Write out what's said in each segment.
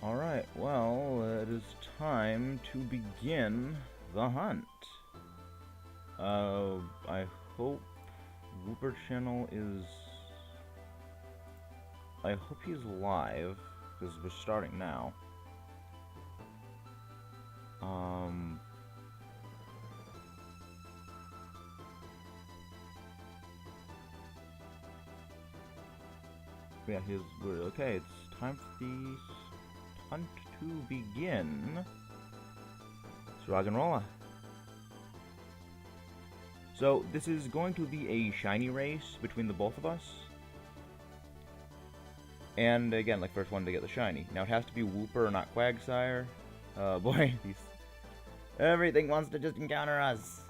Alright, well, it is time to begin the hunt. I hope Wooper Channel is... I hope he's live, because we're starting now. Yeah, okay, it's time for the hunt to begin. Let's rock and roll. So, this is going to be a shiny race between the both of us. And again, like first one to get the shiny. Now it has to be Wooper, not Quagsire. Boy, everything wants to just encounter us.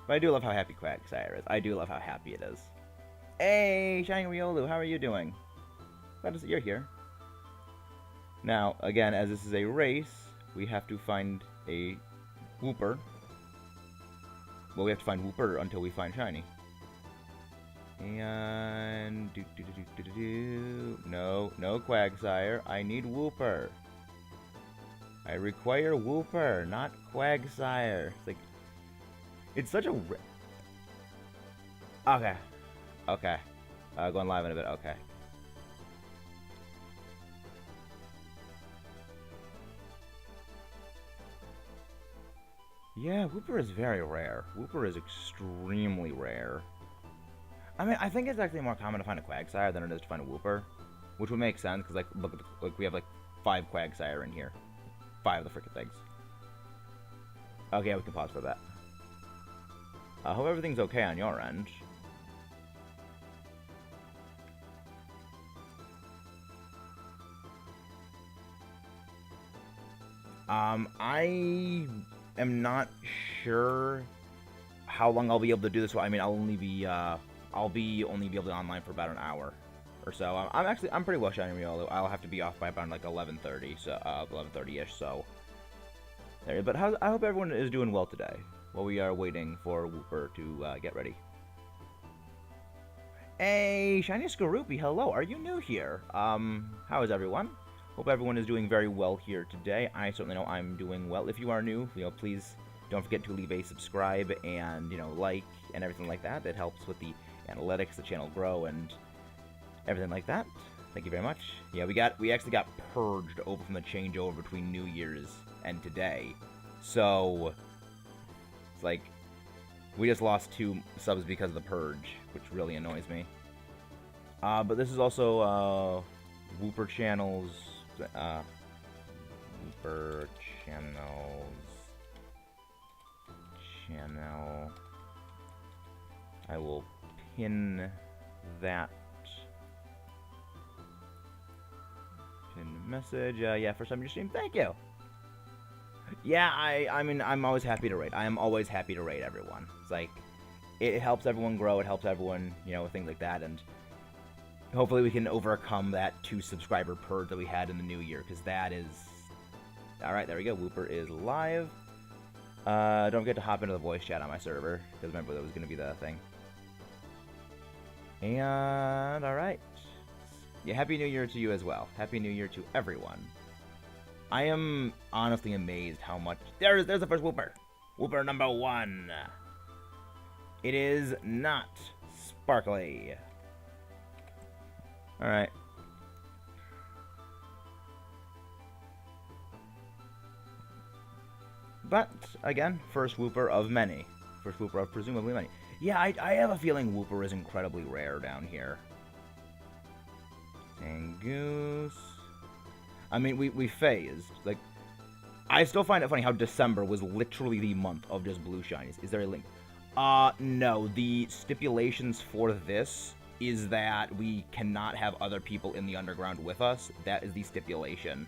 But I do love how happy Quagsire is. I do love how happy it is. Hey, Shiny Riolu, how are you doing? Glad to see you're here. Now, again, as this is a race, we have to find a Wooper. Well, we have to find Wooper until we find Shiny. And... No Quagsire. I need Wooper. I require Wooper, not Quagsire. It's like... It's such a... Okay. Okay. Going live in a bit. Okay. Yeah, Wooper is very rare. Wooper is extremely rare. I mean, I think it's actually more common to find a Quagsire than it is to find a Wooper, which would make sense because, like, look at like we have like 5 Quagsire in here, 5 of the freaking things. Okay, we can pause for that. Hope everything's okay on your end. I am not sure how long I'll be able to do this. I mean, I'll only be able to be online for about an hour or so. I'm pretty well shiny Riolu. I'll have to be off by about like 11:30, so 11:30ish. So there. But I hope everyone is doing well today while we are waiting for Wooper to get ready. Hey, Shiny Skorupi, hello. Are you new here? How is everyone? Hope everyone is doing very well here today. I certainly know I'm doing well. If you are new, please don't forget to leave a subscribe and, like and everything like that. It helps with the analytics, the channel grow, and everything like that. Thank you very much. Yeah, we actually got purged over from the changeover between New Year's and today. So, it's like, we just lost 2 subs because of the purge, which really annoys me. But this is also, Wooper Channel's, Wooper channel. I will pin that message. Yeah, first time in your stream. Thank you. Yeah, I mean, I'm always happy to raid. I am always happy to raid everyone. It's like, it helps everyone grow. It helps everyone, things like that, and hopefully we can overcome that 2 subscriber purge that we had in the new year, because that is... Alright, there we go. Wooper is live. Don't forget to hop into the voice chat on my server, because remember that was going to be the thing. And, alright. Yeah, Happy New Year to you as well. Happy New Year to everyone. I am honestly amazed how much... There's the first Wooper. Wooper number 1. It is not Sparkly. Alright. But, again, first Wooper of many. First Wooper of presumably many. Yeah, I have a feeling Wooper is incredibly rare down here. Zangoose. I mean, we phased. Like, I still find it funny how December was literally the month of just blue shinies. Is there a link? No. The stipulations for this is that we cannot have other people in the underground with us. That is the stipulation.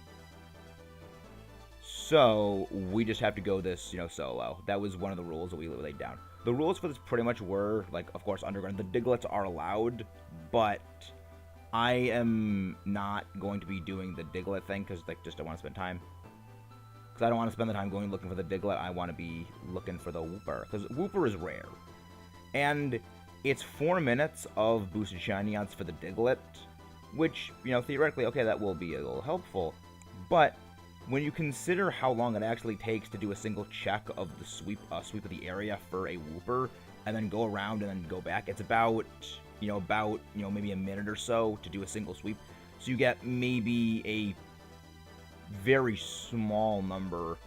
So, we just have to go this, solo. That was one of the rules that we laid down. The rules for this pretty much were, like, of course, underground. The Diglets are allowed, but I am not going to be doing the Diglett thing, because, like, just don't want to spend time. Because I don't want to spend the time going looking for the Diglett. I want to be looking for the Wooper, because Wooper is rare. And it's 4 minutes of boosted shiny odds for the Diglett, which, you know, theoretically, okay, that will be a little helpful, but when you consider how long it actually takes to do a single check of the sweep of the area for a Wooper, and then go around and then go back, it's about maybe a minute or so to do a single sweep. So you get maybe a very small number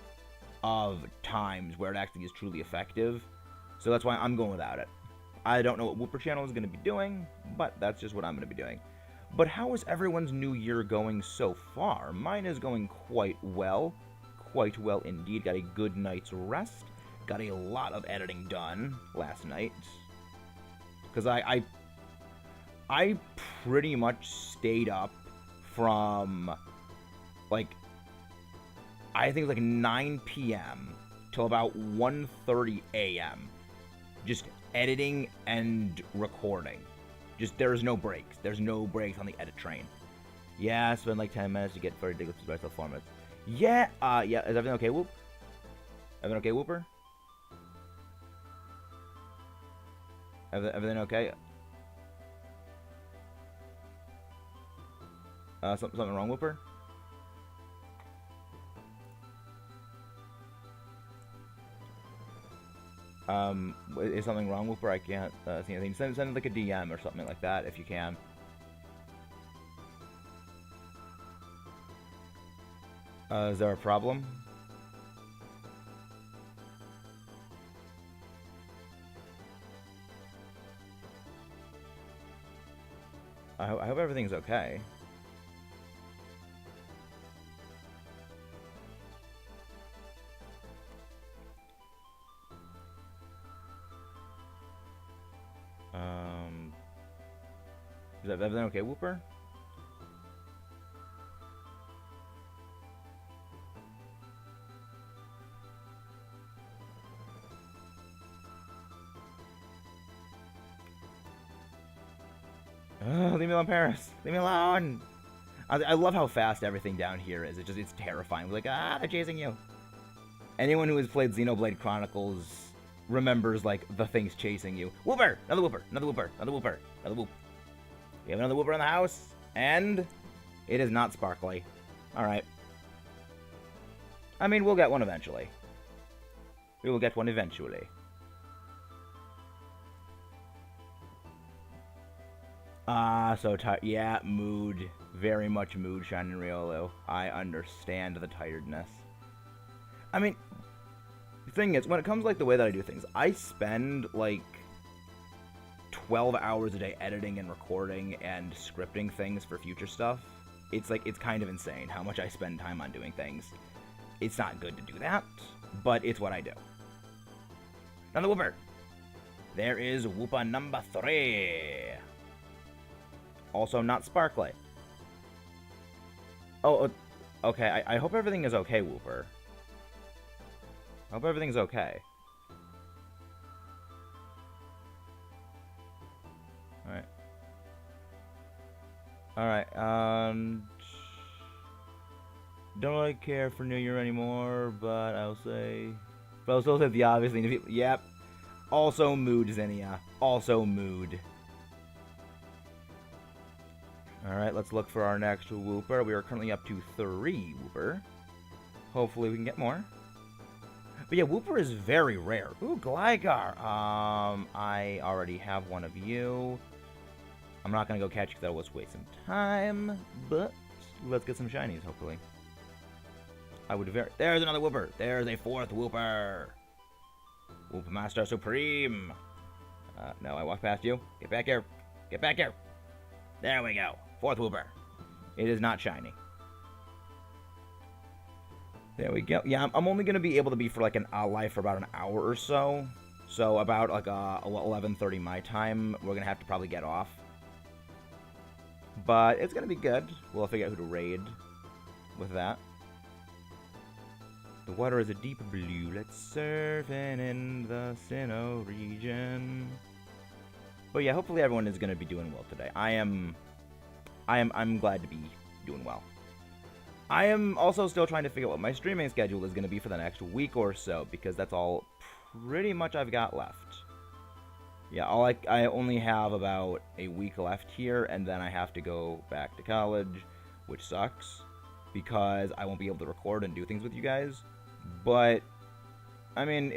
of times where it actually is truly effective. So that's why I'm going without it. I don't know what Wooper Channel is going to be doing, but that's just what I'm going to be doing. But how is everyone's new year going so far? Mine is going quite well indeed. Got a good night's rest. Got a lot of editing done last night. Because I pretty much stayed up from, like, I think like 9 p.m. till about 1:30 a.m. just editing and recording. Just, there's no breaks. There's no breaks on the edit train. Yeah, spend like 10 minutes to get very ridiculous special formats. Yeah, yeah, is everything okay, Whoop? Everything okay, Whooper? Everything okay? Something wrong, Whooper? Is something wrong, Whooper? I can't see anything. Send like a DM or something like that if you can. Is there a problem? I hope everything's okay. Is everything okay, Whooper? Leave me alone, Paris. Leave me alone. I love how fast everything down here is. It's terrifying. Like, they're chasing you. Anyone who has played Xenoblade Chronicles remembers, like, the things chasing you. Whooper! Another Whooper! Another Whooper! Another Whooper! Another Whoop. We have another Whooper in the house, and it is not sparkly. Alright. I mean, we'll get one eventually. We will get one eventually. So tired. Yeah, mood. Very much mood, Shining Riolu. I understand the tiredness. I mean, the thing is, when it comes, like, the way that I do things, I spend, like, 12 hours a day editing and recording and scripting things for future stuff. It's, like, it's kind of insane how much I spend time on doing things. It's not good to do that, but it's what I do. Another Whooper. There is Whooper number 3. Also not sparkly. Oh, okay. I hope everything is okay, Whooper. I hope everything's okay. Alright. Alright, don't really care for New Year anymore, but I'll say... But I'll still say the obvious thing to people. Yep. Also mood, Zinnia. Also mood. Alright, let's look for our next Whooper. We are currently up to 3 Whooper. Hopefully we can get more. But yeah, Whooper is very rare. Ooh, Gligar. I already have one of you. I'm not gonna go catch you because that will waste some time. But let's get some shinies, hopefully. There's another Whooper. There's a 4th Whooper. Whoop Master Supreme. No, I walked past you. Get back here. Get back here. There we go. 4th Whooper. It is not shiny. There we go. Yeah, I'm only going to be able to be for like an live for about an hour or so. So about like 11:30 my time, we're going to have to probably get off. But it's going to be good. We'll figure out who to raid with that. The water is a deep blue. Let's surfing in the Sinnoh region. But yeah, hopefully everyone is going to be doing well today. I'm glad to be doing well. I am also still trying to figure out what my streaming schedule is going to be for the next week or so, because that's all pretty much I've got left. Yeah, I only have about a week left here, and then I have to go back to college, which sucks because I won't be able to record and do things with you guys. But I mean,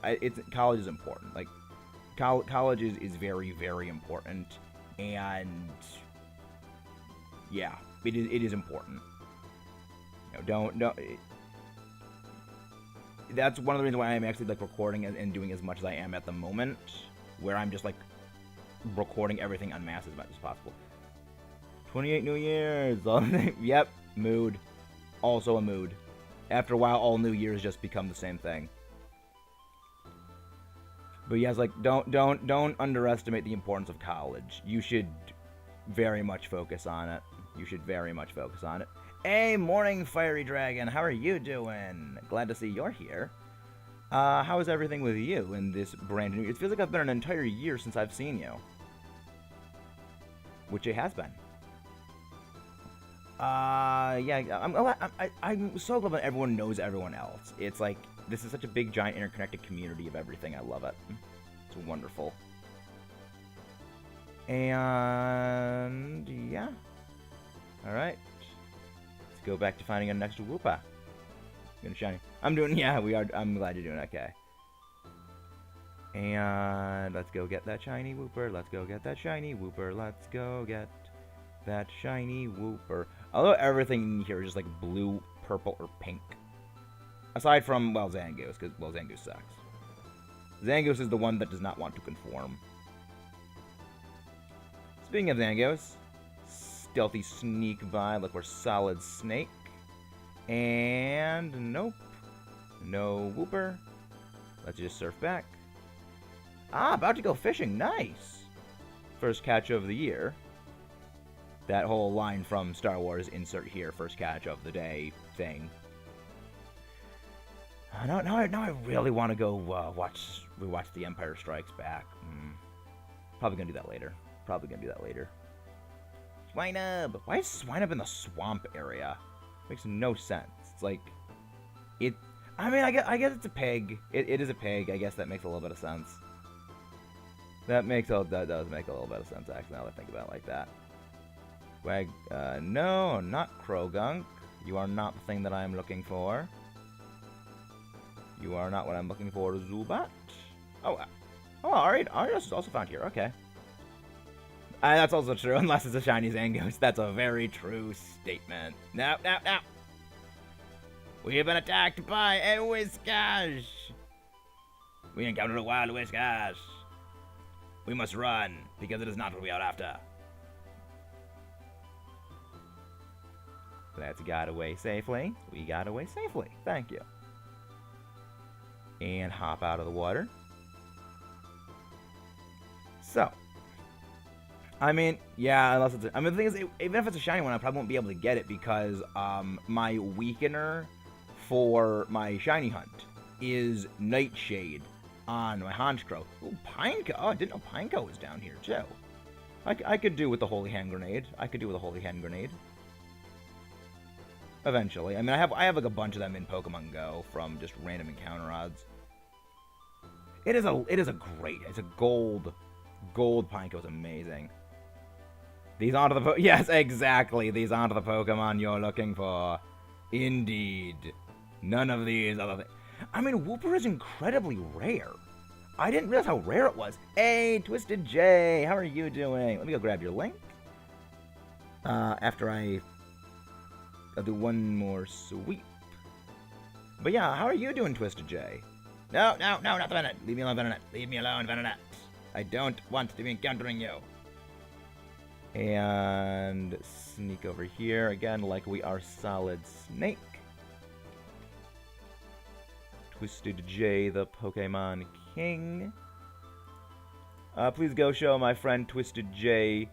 it's college is important. Like, college is very, very important, and yeah, it is important. You know, don't. That's one of the reasons why I'm actually like recording and doing as much as I am at the moment, where I'm just like recording everything en masse as much as possible. 28 New Years. Yep, mood. Also a mood. After a while, all New Years just become the same thing. But yes, like don't underestimate the importance of college. You should very much focus on it. You should very much focus on it. Hey, morning, Fiery Dragon. How are you doing? Glad to see you're here. How is everything with you in this brand new... It feels like I've been an entire year since I've seen you. Which it has been. Yeah, I'm so glad that everyone knows everyone else. It's like, this is such a big, giant, interconnected community of everything. I love it. It's wonderful. And, yeah. Alright. Let's go back to finding our next Wooper. Gonna shiny. I'm doing, yeah, we are, I'm glad you're doing okay. And let's go get that shiny Wooper. Let's go get that shiny Wooper. Let's go get that shiny Wooper. Although everything here is just like blue, purple, or pink. Aside from, well, Zangoose, because, well, Zangoose sucks. Zangoose is the one that does not want to conform. Speaking of Zangoose, stealthy sneak by like we're Solid Snake. And nope. No Wooper. Let's just surf back. Ah, about to go fishing. Nice. First catch of the year. That whole line from Star Wars, insert here, first catch of the day thing. Now I really want to go rewatch The Empire Strikes Back. Probably gonna do that later. Swinub! Why is Swinub in the swamp area? Makes no sense. It's like, I mean, I guess it's a pig. It is a pig. I guess that makes a little bit of sense. That does make a little bit of sense, actually, now that I think about it like that. No, not Krogunk. You are not the thing that I am looking for. You are not what I'm looking for, Zubat. Oh, Arios is also found here. Okay. That's also true, unless it's a shiny Zangoose. That's a very true statement. No. We have been attacked by a Whiscash. We encountered a wild Whiscash. We must run, because it is not what we are after. Let's got away safely. We got away safely. Thank you. And hop out of the water. So, I mean, yeah, unless it's... I mean, the thing is, even if it's a shiny one, I probably won't be able to get it because my weakener for my shiny hunt is Nightshade on my Honchkrow. Ooh, Pineco. Oh, I didn't know Pineco was down here, too. I could do with the Holy Hand Grenade. Eventually. I mean, I have like a bunch of them in Pokemon Go from just random encounter odds. It is a great... It's a gold Pineco is amazing. These aren't the yes, exactly. These aren't the Pokemon you're looking for. Indeed. None of these other things. I mean, Wooper is incredibly rare. I didn't realize how rare it was. Hey, Twisted J, how are you doing? Let me go grab your link. After I'll do one more sweep. But yeah, how are you doing, Twisted J? No, not the Venonat. Leave me alone, Venonat. Leave me alone, Venonat. I don't want to be encountering you. And sneak over here again like we are Solid Snake. Twisted J, the Pokemon King. Please go show my friend Twisted J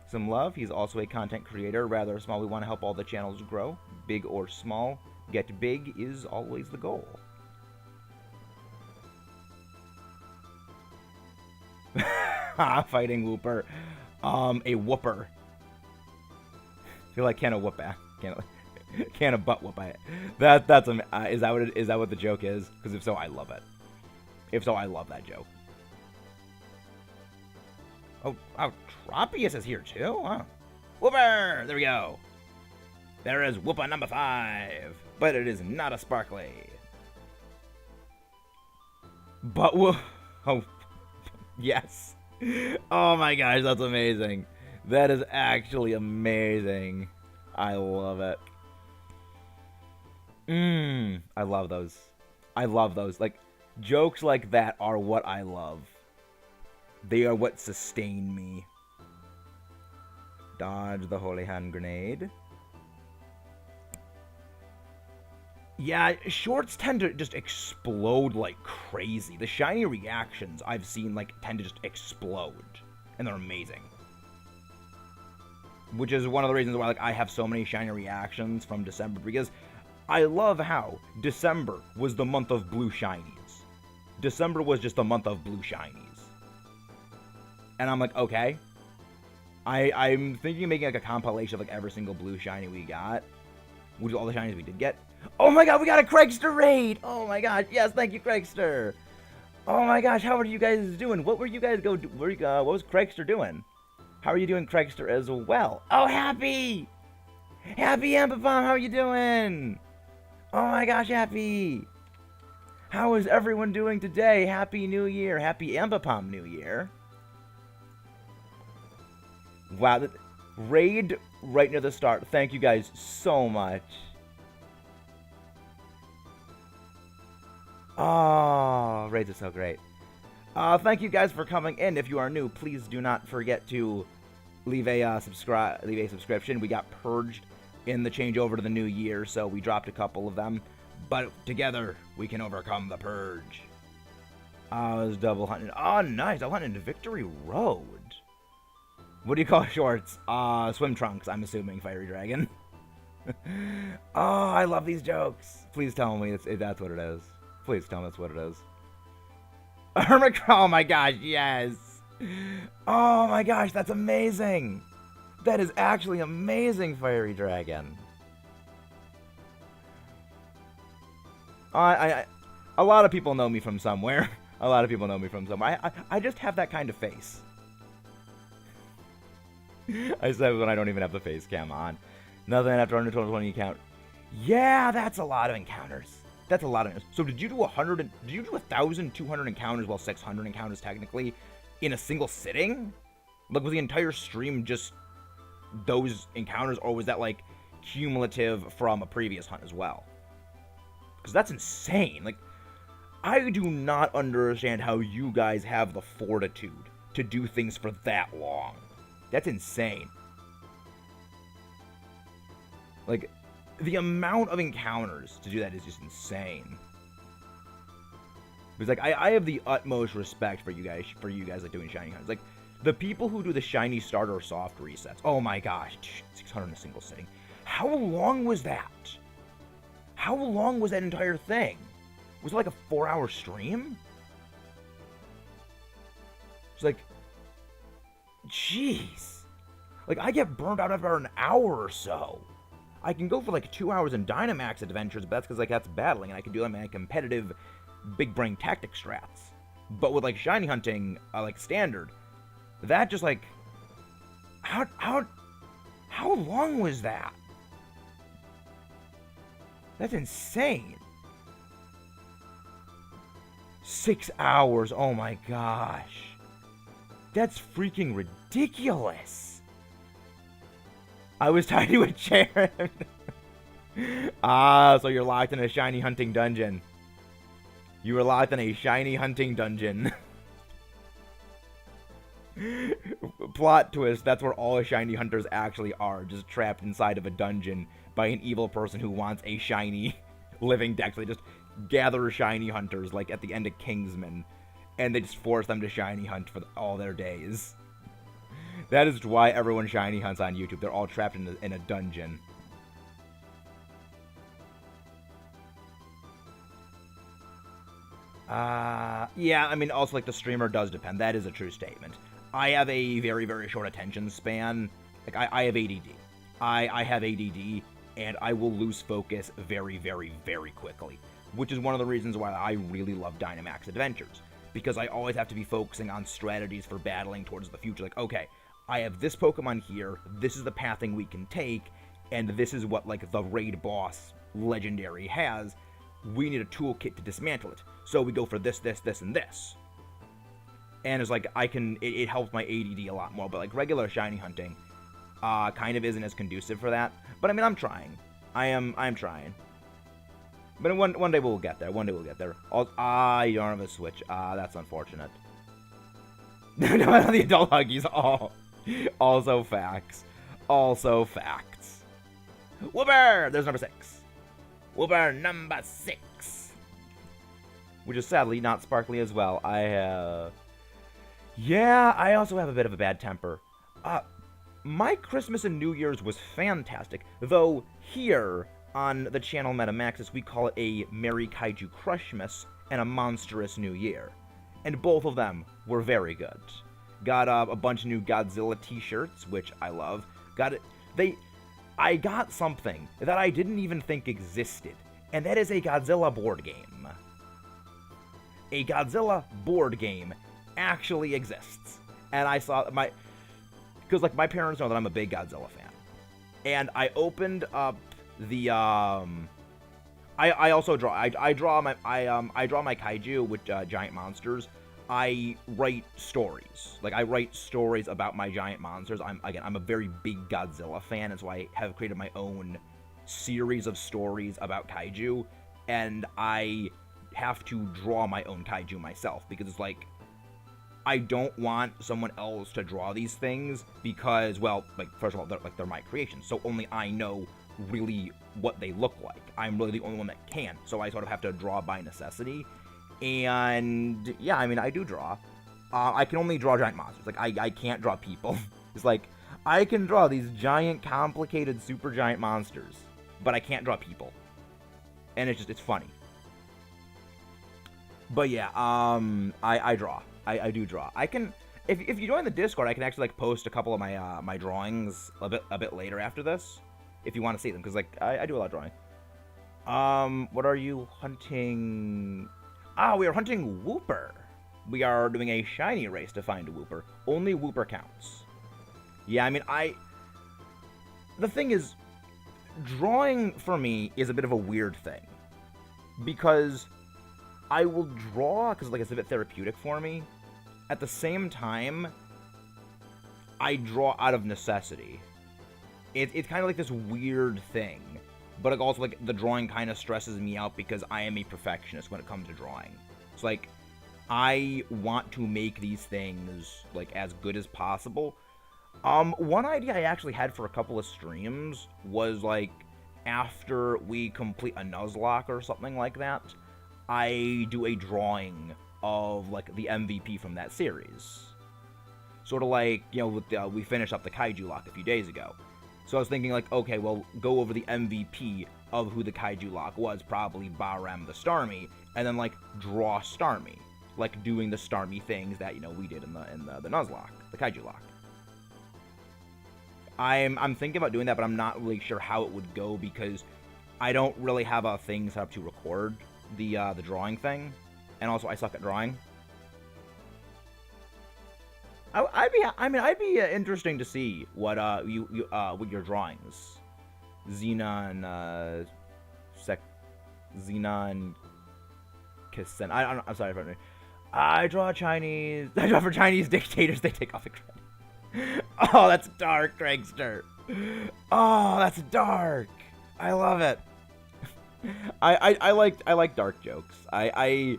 some love. He's also a content creator, rather small. We want to help all the channels grow, big or small. Get big is always the goal. Fighting Wooper. A Wooper. I feel like can of whoop back. Can of butt whoop it. That's is that what the joke is? Because if so, I love it. If so, I love that joke. Oh, Tropius is here too? Huh. Wooper! There we go. There is Wooper number 5. But it is not a sparkly. But, oh, yes. Oh my gosh, that's amazing. That is actually amazing. I love it. I love those. I love those. Like, jokes like that are what I love. They are what sustain me. Dodge the holy hand grenade. Yeah, shorts tend to just explode like crazy. The shiny reactions I've seen like tend to just explode. And they're amazing. Which is one of the reasons why like I have so many shiny reactions from December, because I love how December was the month of blue shinies. December was just the month of blue shinies. And I'm like, okay. I'm thinking of making like a compilation of like every single blue shiny we got. Which is all the shinies we did get. Oh my god, we got a Craigster raid! Oh my gosh, yes, thank you, Craigster! Oh my gosh, how are you guys doing? What were you guys what was Craigster doing? How are you doing, Craigster, as well? Oh, Happy! Happy Ambipom, how are you doing? Oh my gosh, Happy! How is everyone doing today? Happy New Year! Happy Ambipom New Year! Wow, raid right near the start. Thank you guys so much. Oh, raids are so great. Thank you guys for coming in. If you are new, please do not forget to leave a subscription. We got purged in the changeover to the new year, so we dropped a couple of them. But together, we can overcome the purge. I was double hunting. Oh, nice. I hunted into Victory Road. What do you call shorts? Swim trunks, I'm assuming, Fiery Dragon. Oh, I love these jokes. Please tell me that's what it is. Please tell me that's what it is. Oh my gosh, yes. Oh my gosh, that's amazing. That is actually amazing, Fiery Dragon. A lot of people know me from somewhere. A lot of people know me from somewhere. I just have that kind of face. I said when I don't even have the face cam on. Nothing after 120 count. Yeah, that's a lot of encounters. That's a lot of. So did you do 100? Did you do 1,200 encounters, well 600 encounters technically, in a single sitting? Like, was the entire stream just those encounters, or was that like cumulative from a previous hunt as well? Because that's insane. Like, I do not understand how you guys have the fortitude to do things for that long. That's insane. Like, the amount of encounters to do that is just insane. Because like I have the utmost respect for you guys like doing shiny hunts. Like, the people who do the shiny starter soft resets. Oh my gosh, 600 in a single sitting. How long was that? How long was that entire thing? Was it like a 4-hour stream? It's like, jeez. Like, I get burned out after an hour or so. I can go for like 2 hours in Dynamax adventures, but that's because like that's battling, and I can do like competitive big brain tactic strats. But with like shiny hunting, like standard, that just like how long was that? That's insane. 6 hours. Oh my gosh. That's freaking ridiculous. I was tied to a chair. So you're locked in a shiny hunting dungeon. You were locked in a shiny hunting dungeon. Plot twist, that's where all shiny hunters actually are, just trapped inside of a dungeon by an evil person who wants a shiny living deck. So they just gather shiny hunters, like at the end of Kingsman, and they just force them to shiny hunt for all their days. That is why everyone shiny hunts on YouTube. They're all trapped in a dungeon. Yeah, I mean, also, like, the streamer does depend. That is a true statement. I have a very, very short attention span. Like, I have ADD. I have ADD, and I will lose focus very, very, very quickly. Which is one of the reasons why I really love Dynamax Adventures. because I always have to be focusing on strategies for battling towards the future. Like, okay, I have this Pokemon here, this is the pathing we can take, and this is what, like, the raid boss legendary has. We need a toolkit to dismantle it. So we go for this, this, this, and this. And it's like, it helps my ADD a lot more, but like regular shiny hunting kind of isn't as conducive for that. But I mean, I'm trying. I'm trying. But one day we'll get there. One day we'll get there. You don't have a Switch. That's unfortunate. No, the adult Huggies. Also facts. Also facts. Wooper! There's number 6. Wooper number 6. Which is sadly not sparkly as well. Yeah, I also have a bit of a bad temper. My Christmas and New Year's was fantastic, though here on the channel Metamaxis we call it a Merry Kaiju Crushmas and a Monstrous New Year. And both of them were very good. Got a bunch of new Godzilla t-shirts, which I love. I got something that I didn't even think existed, and that is a Godzilla board game. A Godzilla board game actually exists. And I saw because like my parents know that I'm a big Godzilla fan. And I opened up the I also draw. I draw my kaiju with giant monsters. I write stories. Like I write stories about my giant monsters. I'm a very big Godzilla fan, and so I have created my own series of stories about kaiju, and I have to draw my own kaiju myself because it's like I don't want someone else to draw these things because, well, like first of all, they're my creations, so only I know really what they look like. I'm really the only one that can, so I sort of have to draw by necessity. And yeah, I mean, I do draw. I can only draw giant monsters. Like I can't draw people. It's like I can draw these giant, complicated, super giant monsters, but I can't draw people. And it's funny. But yeah, I draw. I do draw. I can, if you join the Discord, I can actually like post a couple of my my drawings a bit later after this, if you want to see them, because like I do a lot of drawing. What are you hunting? We are hunting Wooper. We are doing a shiny race to find a Wooper. Only Wooper counts. Yeah, I mean the thing is, drawing for me is a bit of a weird thing, because I will draw because like it's a bit therapeutic for me. At the same time, I draw out of necessity. It's kind of like this weird thing, but like also like the drawing kind of stresses me out because I am a perfectionist when it comes to drawing. It's like I want to make these things like as good as possible. One idea I actually had for a couple of streams was like after we complete a Nuzlocke or something like that, I do a drawing of like the MVP from that series. Sort of like, you know, with we finished up the Kaiju lock a few days ago. So I was thinking like, okay, well, go over the MVP of who the Kaiju lock was, probably Barem the Starmie, and then like draw Starmie, like doing the Starmie things that, you know, we did in the Nuzlocke, the Kaiju lock. I'm thinking about doing that, but I'm not really sure how it would go because I don't really have a thing set up to record the drawing thing, and also I suck at drawing. I'd be interesting to see what with your drawings, Xenon Kissen. I'm sorry for me. I draw Chinese. I draw for Chinese dictators. They take off the credit. Oh, that's dark, Dragster. Oh, that's dark. I love it. I like dark jokes. I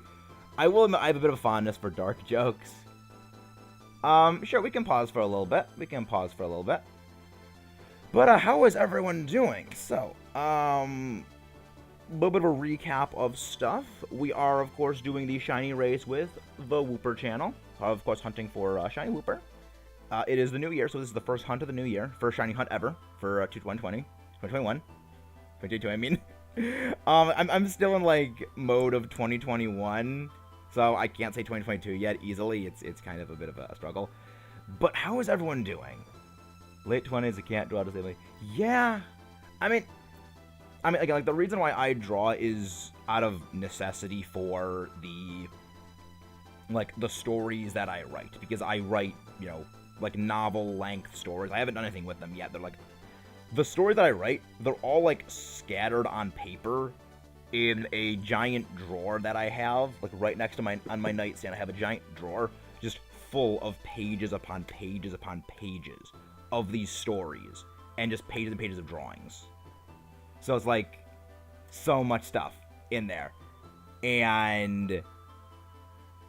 will admit I have a bit of a fondness for dark jokes. Sure, we can pause for a little bit. But how is everyone doing? So, a little bit of a recap of stuff. We are, of course, doing the shiny race with the Wooper Channel. Of course, hunting for shiny Wooper. It is the new year, so this is the first hunt of the new year. First shiny hunt ever for 2021. 2022, I mean. I'm still in, like, mode of 2021. So I can't say 2022 yet easily. It's kind of a bit of a struggle. But how is everyone doing? Late 20s, I can't draw to say like, yeah. I mean again, like the reason why I draw is out of necessity for the like, the stories that I write, because I write, you know, like, novel-length stories. I haven't done anything with them yet. They're, like, the stories that I write, they're all, like, scattered on paper in a giant drawer that I have, like, right next to on my nightstand. I have a giant drawer just full of pages upon pages upon pages of these stories, and just pages and pages of drawings. So it's, like, so much stuff in there. And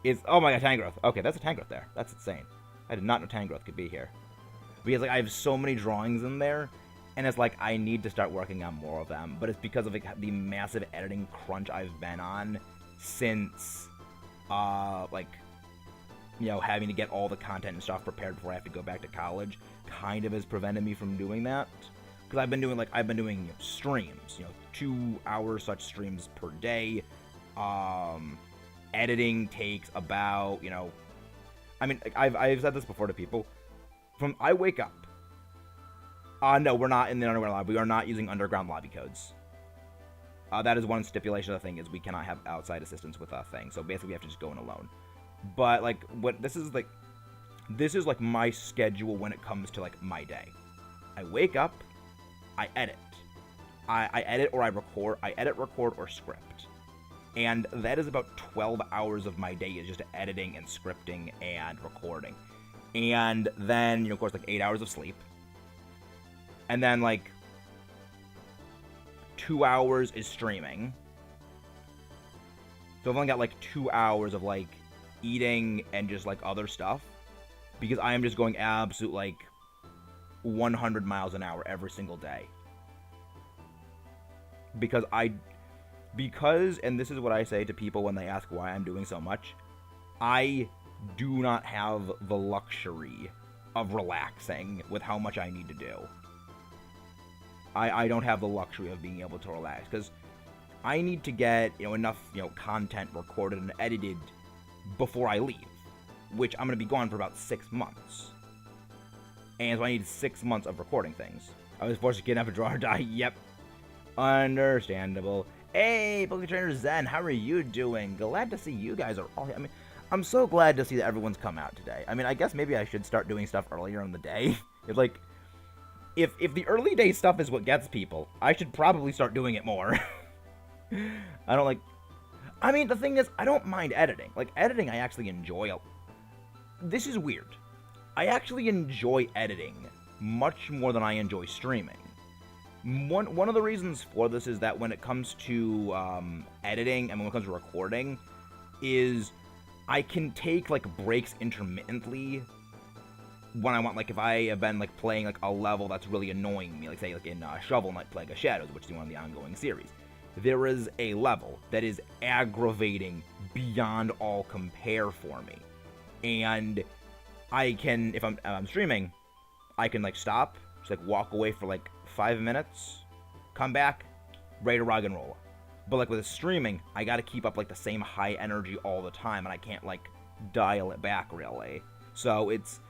it's, oh my god, Tangrowth. Okay, that's a Tangrowth there. That's insane. I did not know Tangrowth could be here. Because, like, I have so many drawings in there, and it's like, I need to start working on more of them. But it's because of, like, the massive editing crunch I've been on since, like, you know, having to get all the content and stuff prepared before I have to go back to college kind of has prevented me from doing that. Because I've been doing, you know, streams, you know, 2 hours such streams per day. Editing takes about, you know, I mean, I've said this before to people. I wake up. No, we're not in the underground lobby. We are not using underground lobby codes. That is one stipulation of the thing, is we cannot have outside assistance with a thing. So basically we have to just go in alone. But, like, this is like my schedule when it comes to, like, my day. I wake up, I edit. I edit or I record. I edit, record, or script. And that is about 12 hours of my day is just editing and scripting and recording. And then, you know, of course, like, 8 hours of sleep. And then, like, 2 hours is streaming. So I've only got, like, 2 hours of, like, eating and just, like, other stuff. Because I am just going absolute, like, 100 miles an hour every single day. Because, and this is what I say to people when they ask why I'm doing so much, I do not have the luxury of relaxing with how much I need to do. I don't have the luxury of being able to relax, because I need to get, you know, enough, you know, content recorded and edited before I leave, which I'm going to be gone for about 6 months. And so I need 6 months of recording things. I was forced to kidnap a draw or die. Yep. Understandable. Hey, Pokemon Trainer Zen, how are you doing? Glad to see you guys are all. I mean, I'm so glad to see that everyone's come out today. I mean, I guess maybe I should start doing stuff earlier in the day. If the early day stuff is what gets people, I should probably start doing it more. I mean, the thing is, I don't mind editing. Like, editing I actually enjoy. This is weird. I actually enjoy editing much more than I enjoy streaming. One of the reasons for this is that when it comes to editing and when it comes to recording, is I can take, like, breaks intermittently when I want. Like, if I have been, like, playing, like, a level that's really annoying me, like, say, like, in Shovel Knight Plague of Shadows, which is one of the ongoing series, there is a level that is aggravating beyond all compare for me. And I can, if I'm streaming, I can, like, stop, just, like, walk away for, like, 5 minutes, come back, ready to rock and roll. But, like, with streaming, I gotta keep up, like, the same high energy all the time, and I can't, like, dial it back, really. So it's,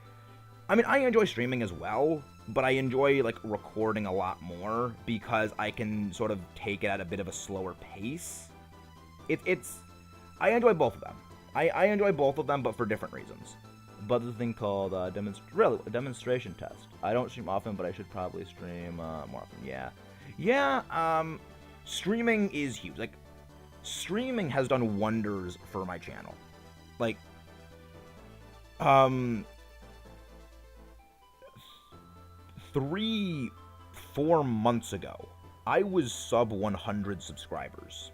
I mean, I enjoy streaming as well, but I enjoy, like, recording a lot more, because I can sort of take it at a bit of a slower pace. I enjoy both of them. I enjoy both of them, but for different reasons. But there's a thing called a demonstration test. I don't stream often, but I should probably stream more often. Yeah, streaming is huge. Like, streaming has done wonders for my channel. Like, 3-4 months ago, I was sub 100 subscribers.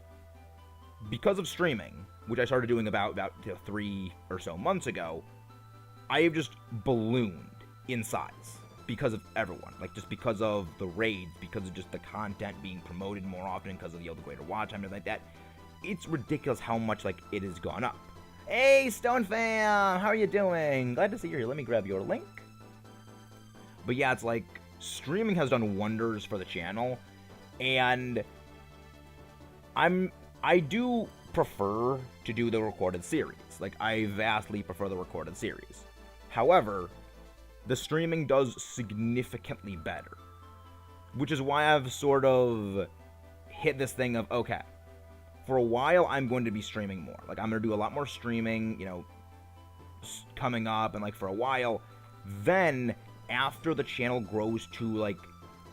Because of streaming, which I started doing about 3 or so months ago, I have just ballooned in size because of everyone. Like, just because of the raids, because of just the content being promoted more often, because of the greater watch time and everything like that. It's ridiculous how much, like, it has gone up. Hey, Stone Fam! How are you doing? Glad to see you here. Let me grab your link. But yeah, it's like, streaming has done wonders for the channel, and I do prefer to do the recorded series. Like, I vastly prefer the recorded series. However, the streaming does significantly better, which is why I've sort of hit this thing of, okay, for a while I'm going to be streaming more. Like, I'm going to do a lot more streaming, you know, coming up and like for a while. Then after the channel grows to like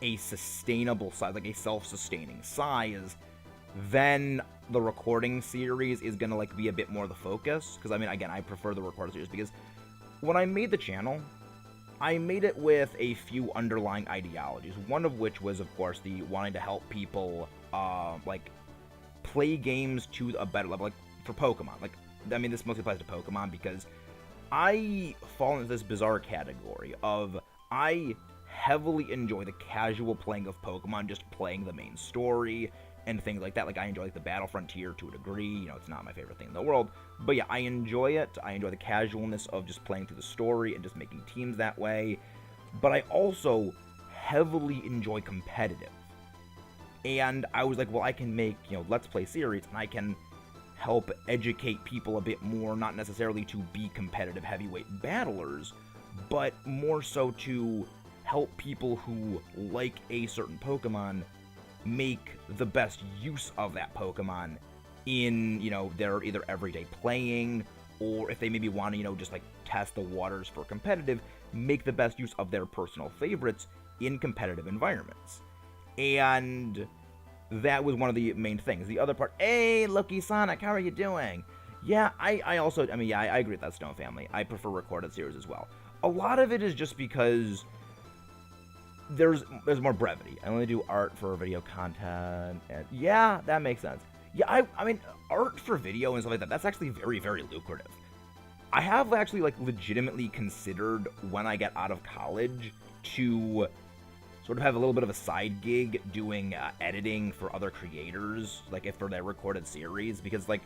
a sustainable size, like a self-sustaining size, then the recording series is gonna like be a bit more the focus. Because I mean, again, I prefer the recording series because when I made the channel, I made it with a few underlying ideologies. One of which was, of course, the wanting to help people like play games to a better level, like for Pokemon. Like, I mean, this mostly applies to Pokemon because I fall into this bizarre category of I heavily enjoy the casual playing of Pokemon, just playing the main story and things like that. Like, I enjoy like the Battle Frontier to a degree. You know, it's not my favorite thing in the world, but yeah, I enjoy it. I enjoy the casualness of just playing through the story and just making teams that way. But I also heavily enjoy competitive. And I was like, well, I can make, you know, Let's Play series, and I can help educate people a bit more, not necessarily to be competitive heavyweight battlers, but more so to help people who like a certain Pokemon make the best use of that Pokemon in, you know, their either everyday playing, or if they maybe want to, you know, just like test the waters for competitive, make the best use of their personal favorites in competitive environments. And that was one of the main things. The other part, hey, Loki Sonic, how are you doing? Yeah, I also, I mean, yeah, I agree with that, Stone Family. I prefer recorded series as well. A lot of it is just because there's more brevity. I only do art for video content, and yeah, that makes sense. Yeah, I mean, art for video and stuff like that, that's actually very, very lucrative. I have actually, like, legitimately considered when I get out of college to sort of have a little bit of a side gig doing editing for other creators, like if for their recorded series, because like,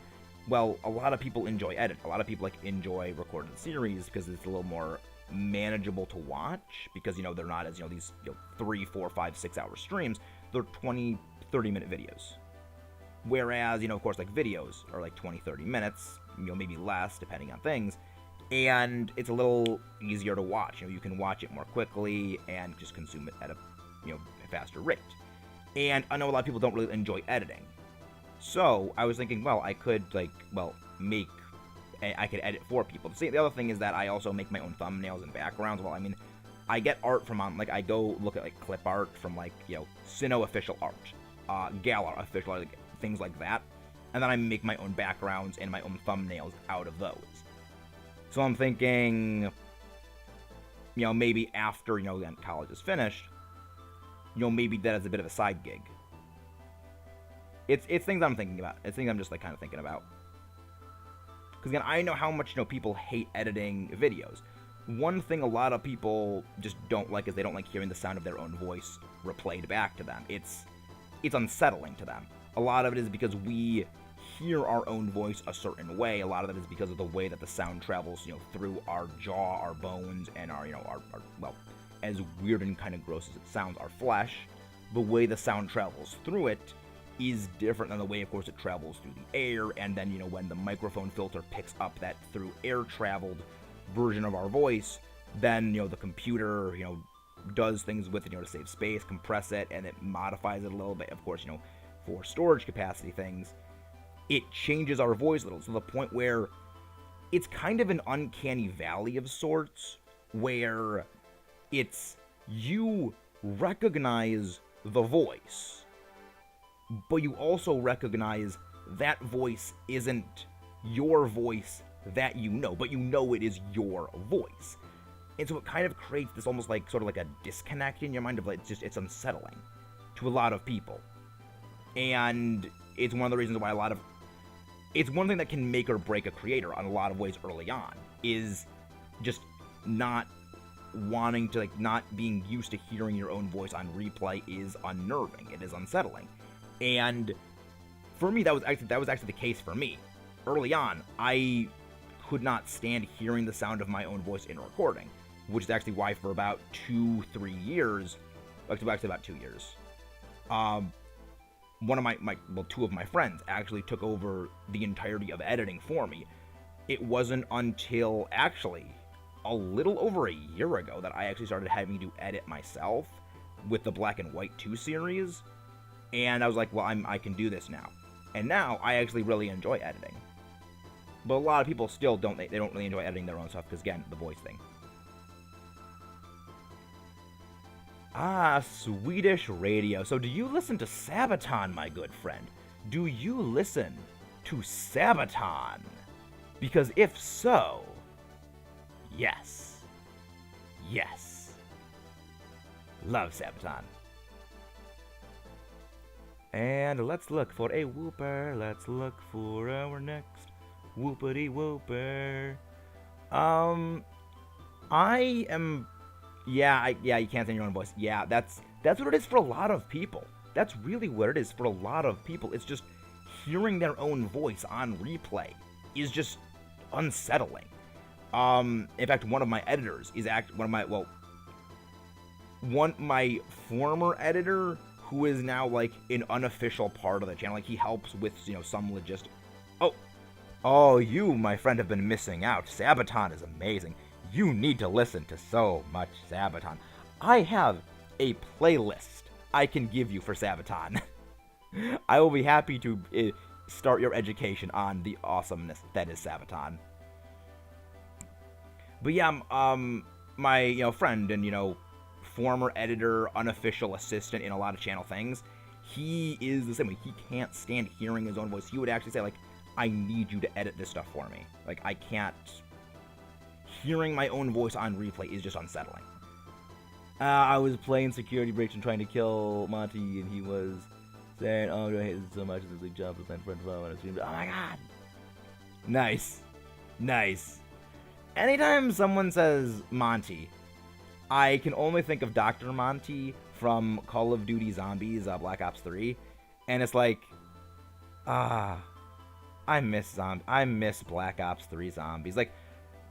well, a lot of people enjoy edit. A lot of people like enjoy recorded series because it's a little more manageable to watch, because, you know, they're not as, you know, these, you know, 3, 4, 5, 6 hour streams. They're 20, 30-minute videos. Whereas, you know, of course, like videos are like 20, 30 minutes, you know, maybe less depending on things. And it's a little easier to watch. You know, you can watch it more quickly and just consume it at a, you know, faster rate. And I know a lot of people don't really enjoy editing. So I was thinking, well, I could like, well, I could edit for people. The other thing is that I also make my own thumbnails and backgrounds. Well, I mean, I get art from like, I go look at like clip art from like, you know, Sinnoh official art, Galar official art, like, things like that. And then I make my own backgrounds and my own thumbnails out of those. So I'm thinking, you know, maybe after, you know, then college is finished, you know, maybe that is a bit of a side gig. It's things I'm thinking about. It's things I'm just like kind of thinking about. Because again, I know how much, you know, people hate editing videos. One thing a lot of people just don't like is they don't like hearing the sound of their own voice replayed back to them. It's unsettling to them. A lot of it is because we hear our own voice a certain way. A lot of it is because of the way that the sound travels, you know, through our jaw, our bones, and our, you know, our well, as weird and kind of gross as it sounds, our flesh. The way the sound travels through it is different than the way, of course, it travels through the air. And then, you know, when the microphone filter picks up that through air traveled version of our voice, then, you know, the computer, you know, does things with it, you know, to save space, compress it, and it modifies it a little bit, of course, you know, for storage capacity things. It changes our voice a little, to the point where it's kind of an uncanny valley of sorts, where it's, you recognize the voice, but you also recognize that voice isn't your voice that you know, but you know it is your voice. And so it kind of creates this almost like, sort of like a disconnect in your mind of like, it's unsettling to a lot of people. And it's one of the reasons why it's one thing that can make or break a creator on a lot of ways early on, is just not wanting to, like, not being used to hearing your own voice on replay is unnerving. It is unsettling. And for me, that was actually the case for me. Early on, I could not stand hearing the sound of my own voice in a recording, which is actually why for about 2-3 years, actually about 2 years, one of two of my friends actually took over the entirety of editing for me. It wasn't until actually a little over a year ago that I actually started having to edit myself with the Black and White 2 series. And I was like, well, I can do this now. And now I actually really enjoy editing. But a lot of people still don't, they don't really enjoy editing their own stuff, because again, the voice thing. Ah, Swedish radio. So do you listen to Sabaton, my good friend? Do you listen to Sabaton? Because if so, yes. Yes. Love Sabaton. And let's look for a Wooper. Let's look for our next Whoopity Wooper. I am... Yeah, you can't say your own voice. Yeah, that's what it is for a lot of people. That's really what it is for a lot of people. It's just hearing their own voice on replay is just unsettling. In fact, one of my editors is my former editor, who is now like an unofficial part of the channel. Like, he helps with, some logistics. Oh, you, my friend, have been missing out. Sabaton is amazing. You need to listen to so much Sabaton. I have a playlist I can give you for Sabaton. I will be happy to start your education on the awesomeness that is Sabaton. But yeah, my friend and former editor, unofficial assistant in a lot of channel things, he is the same way. He can't stand hearing his own voice. He would actually say, like, I need you to edit this stuff for me. Like, I can't... Hearing my own voice on replay is just unsettling. I was playing security breaks and trying to kill Monty, and he was saying, "Oh, I hate this so much. This big job with my friend on a stream." Oh my god! Nice, nice. Anytime someone says Monty, I can only think of Dr. Monty from Call of Duty Zombies, Black Ops 3, and it's like, I miss Black Ops 3 Zombies. Like,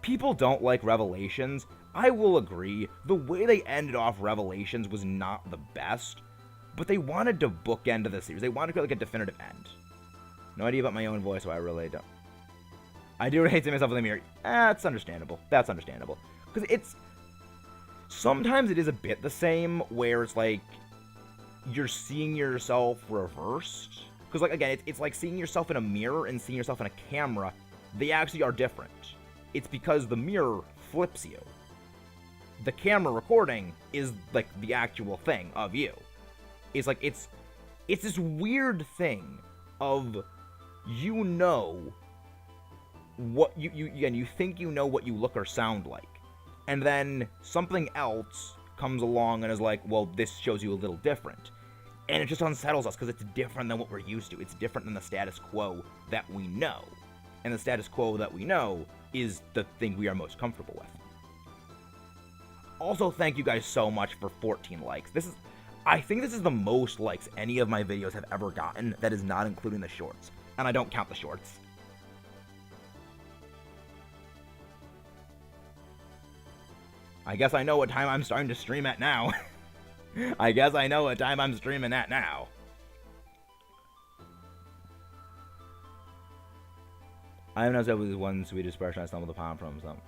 people don't like Revelations. I will agree. The way they ended off Revelations was not the best, but they wanted to bookend the series. They wanted to create like a definitive end. No idea about my own voice, so I really don't. I do hate myself in the mirror. That's understandable. That's understandable. Because sometimes it is a bit the same, where it's like you're seeing yourself reversed. Because, like, again, it's like seeing yourself in a mirror and seeing yourself in a camera. They actually are different. It's because the mirror flips you. The camera recording is, like, the actual thing of you. It's like, it's this weird thing of, what you think you know what you look or sound like. And then something else comes along and is like, well, this shows you a little different. And it just unsettles us because it's different than what we're used to. It's different than the status quo that we know. And the status quo that we know is the thing we are most comfortable with. Also, thank you guys so much for 14 likes. I think this is the most likes any of my videos have ever gotten, that is not including the shorts. And I don't count the shorts. I guess I know what time I'm starting to stream at now. I guess I know what time I'm streaming at now. I haven't noticed that was one Swedish person I stumbled upon from something.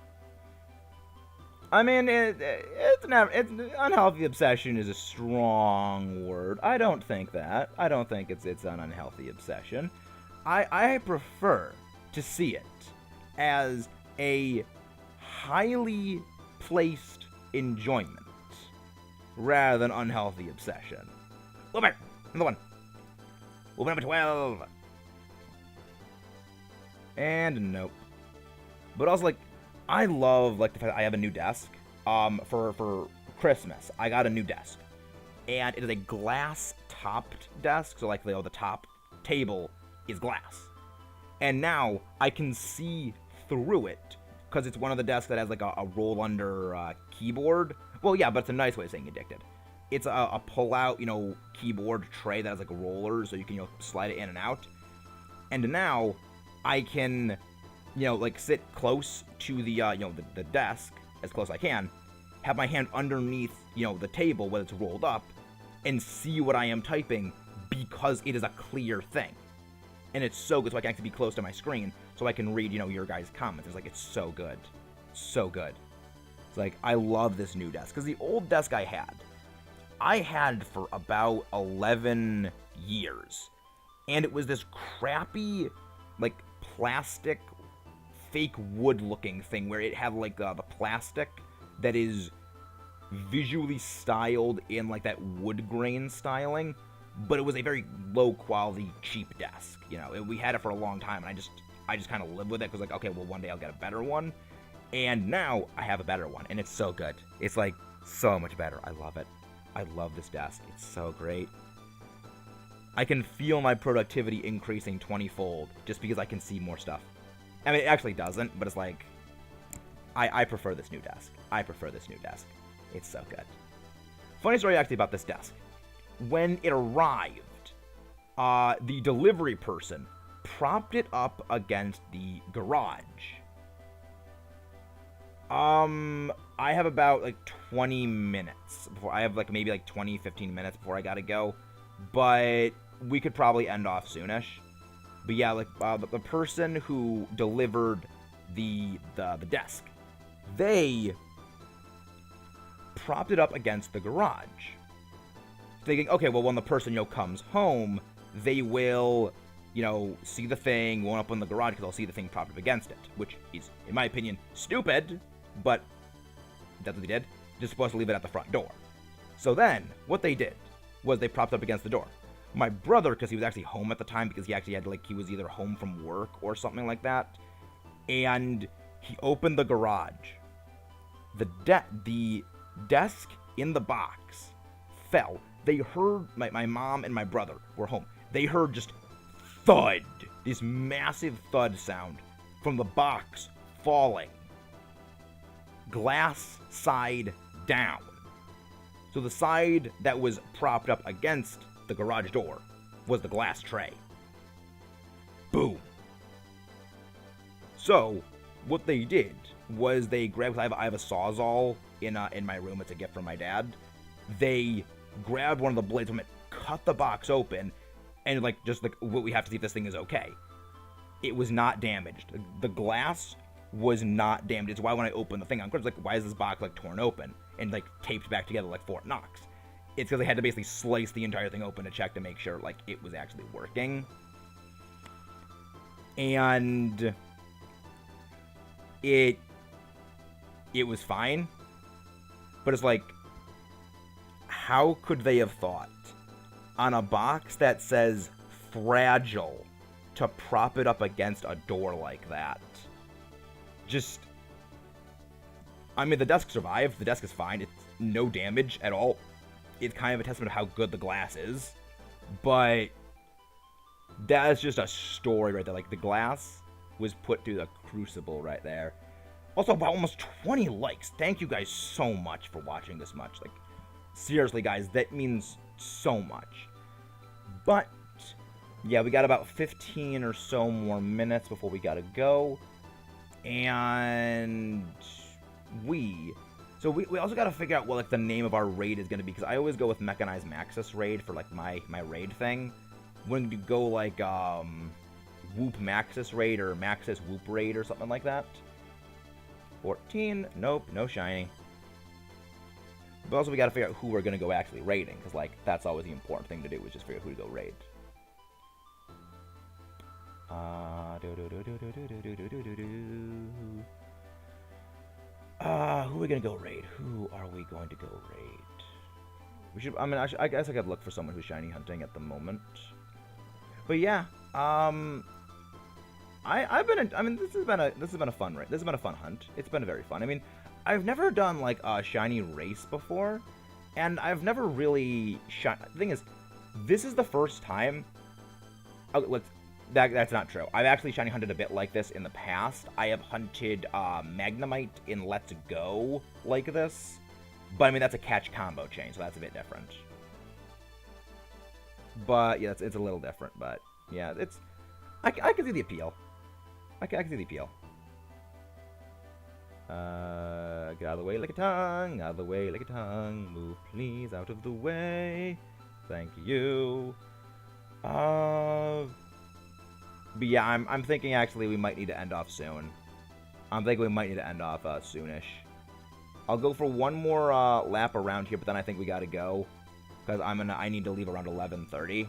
I mean, it's unhealthy obsession is a strong word. I don't think that. I don't think it's an unhealthy obsession. I prefer to see it as a highly placed enjoyment rather than unhealthy obsession. Wooper! Another one. Wooper number 12. And nope. But also, like, I love, like, the fact that I have a new desk. For Christmas, I got a new desk. And it is a glass-topped desk, so, like, the top table is glass. And now I can see through it, because it's one of the desks that has, like, a roll-under keyboard. Well, yeah, but it's a nice way of saying addicted. It's a pull-out, keyboard tray that has, like, rollers, so you can, slide it in and out. And now I can, like, sit close to the, the desk, as close as I can, have my hand underneath, the table when it's rolled up, and see what I am typing because it is a clear thing. And it's so good, so I can actually be close to my screen, so I can read, your guys' comments. It's like, it's so good. So good. It's like, I love this new desk. Because the old desk I had for about 11 years. And it was this crappy, like, plastic fake wood-looking thing where it had, like, the plastic that is visually styled in, like, that wood grain styling, but it was a very low-quality, cheap desk. You know, we had it for a long time, and I just kind of lived with it, because, like, okay, well, one day I'll get a better one, and now I have a better one, and it's so good. It's, like, so much better. I love it. I love this desk. It's so great. I can feel my productivity increasing 20-fold just because I can see more stuff. I mean, it actually doesn't, but it's like, I prefer this new desk. I prefer this new desk. It's so good. Funny story actually about this desk. When it arrived, the delivery person propped it up against the garage. I have about, like, 20 minutes before, I have, like, maybe, like, 20, 15 minutes before I gotta go, but we could probably end off soonish. But yeah, like, the person who delivered the desk, they propped it up against the garage, thinking, okay, well, when the person, you know, comes home, they will, you know, see the thing, won't open the garage because they'll see the thing propped up against it, which is, in my opinion, stupid, but that's what they did. Just supposed to leave it at the front door. So then, what they did was they propped up against the door. My brother, because he was actually home at the time, because he actually had, like, he was either home from work or something like that, and he opened the garage. The desk in the box fell. They heard, my mom and my brother were home. They heard just thud, this massive thud sound from the box falling. Glass side down. So the side that was propped up against the garage door was the glass tray. Boom. So what they did was they grabbed, I have a Sawzall in my room. It's a gift from my dad. They grabbed one of the blades from it, cut the box open, and, like, just, like, we have to see if this thing is okay. It was not damaged. The glass was not damaged. It's why when I opened the thing, I'm like, why is this box, like, torn open and, like, taped back together like Fort Knox? It's because they had to basically slice the entire thing open to check to make sure, like, it was actually working. And it was fine. But it's like, how could they have thought on a box that says fragile to prop it up against a door like that? Just, I mean, the desk survived. The desk is fine. It's no damage at all. It's kind of a testament to how good the glass is. But that is just a story right there. Like, the glass was put through the crucible right there. Also, about almost 20 likes. Thank you guys so much for watching this much. Like, seriously, guys, that means so much. But, yeah, we got about 15 or so more minutes before we gotta go. And we also got to figure out what, like, the name of our raid is going to be, because I always go with Mechanized Maxis raid for, like, my raid thing. When you go, like, Whoop Maxis raid or Maxis Whoop raid or something like that. 14, nope, no shiny. But also we got to figure out who we're going to go actually raiding, because, like, that's always the important thing to do, is just figure out who to go raid. Who are we gonna go raid? Who are we going to go raid? We should. I mean, I guess I could look for someone who's shiny hunting at the moment. But yeah, I've been. I mean, this has been a fun raid. This has been a fun hunt. It's been very fun. I mean, I've never done, like, a shiny race before, and I've never really shot. The thing is, this is the first time. Oh, that's not true. I've actually shiny hunted a bit like this in the past. I have hunted Magnemite in Let's Go like this. But, I mean, that's a catch combo chain, so that's a bit different. But, yeah, it's a little different. But, yeah, it's... I can see the appeal. I can see the appeal. Get out of the way like a tongue. Out of the way like a tongue. Move, please, out of the way. Thank you. But yeah, I'm thinking actually we might need to end off soon. I'm thinking we might need to end off soonish. I'll go for one more lap around here, but then I think we gotta go, because I need to leave around 11:30,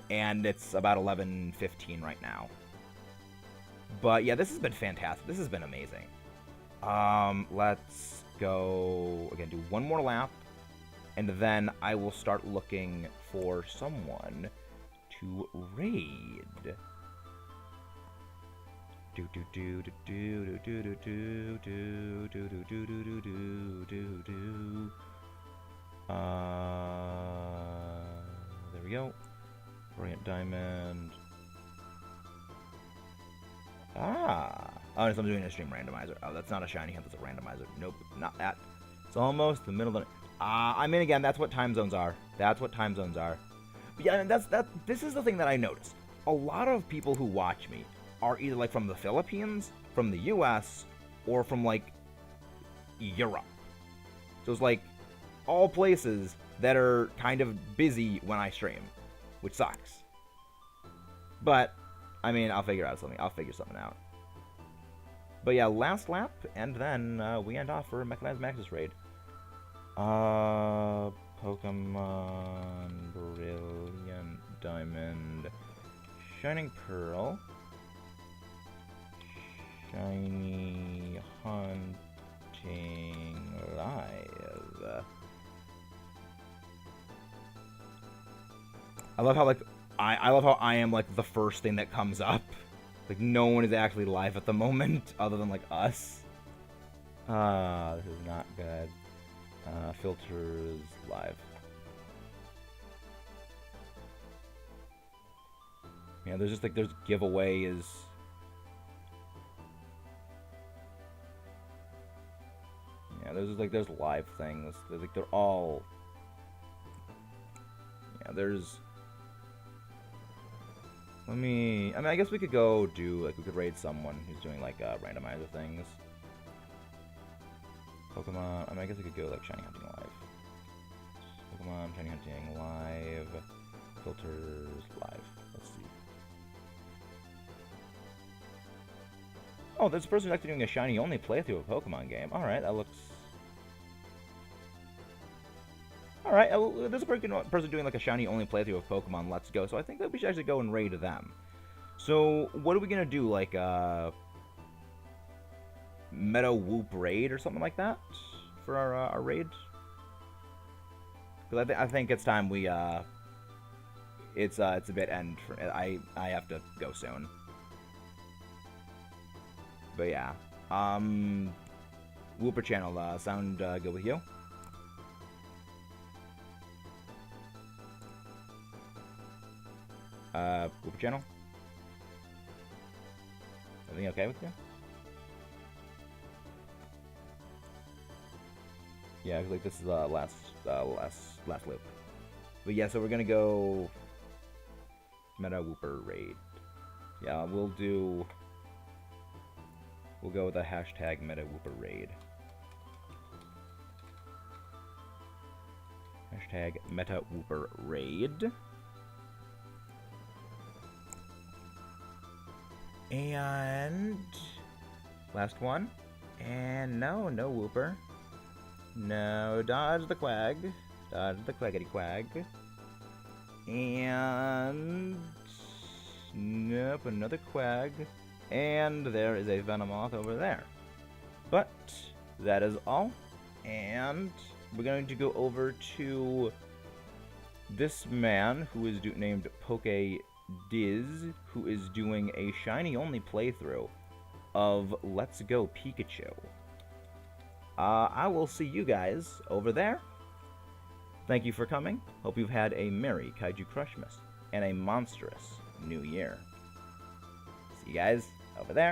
and it's about 11:15 right now. But yeah, this has been fantastic. This has been amazing. Let's go again. Do one more lap, and then I will start looking for someone to raid. Do do do do do do do do do do do do do do do do. There we go. Brilliant diamond. Ah. Oh, so I'm doing a stream randomizer. Oh, that's not a shiny hunt. That's a randomizer. Nope, not that. It's almost the middle of the. I mean, again, that's what time zones are. That's what time zones are. But yeah, and this is the thing that I noticed. A lot of people who watch me are either like from the Philippines, from the US, or from like Europe. So it's like all places that are kind of busy when I stream, which sucks. But I mean, I'll figure something out. But yeah, last lap, and then we end off for Mechanized Maxis raid. Pokemon Brilliant Diamond, Shining Pearl, Shiny Hunting Live. I love how I love how I am like the first thing that comes up. Like no one is actually live at the moment other than like us. This is not good. Filters live. Yeah, there's just like there's giveaways. Yeah, there's live things. There's like they're all. Yeah, there's. I mean, I guess we could go do, like, we could raid someone who's doing, like, randomizer things. Pokemon, I guess we could go, like, Shiny Hunting Live. Pokemon, Shiny Hunting Live, Filters Live. Let's see. Oh, there's a person who's actually doing a Shiny only playthrough of a Pokemon game. Alright, that looks... Alright, there's a person doing like a shiny only playthrough of Pokemon Let's Go, so I think that we should actually go and raid them. So, what are we gonna do? Like, Meta Whoop raid or something like that? For our raid? Because I think it's time we, it's a bit end. I have to go soon. But yeah. Wooper Channel, sound good with you? Wooper Channel? Everything okay with you? Yeah, like this is the last loop. But yeah, so we're gonna go Meta Wooper raid. Yeah, we'll go with the hashtag Meta Wooper raid. Hashtag Meta Wooper raid. And last one. And no Wooper. No, dodge the quag. Dodge the quaggity quag. And nope, another quag. And there is a Venomoth over there. But that is all. And we're going to go over to this man who is named Poke Diz, who is doing a shiny only playthrough of Let's Go Pikachu. I will see you guys over there. Thank you for coming. Hope you've had a merry Kaiju Crushmas and a monstrous new year. See you guys over there.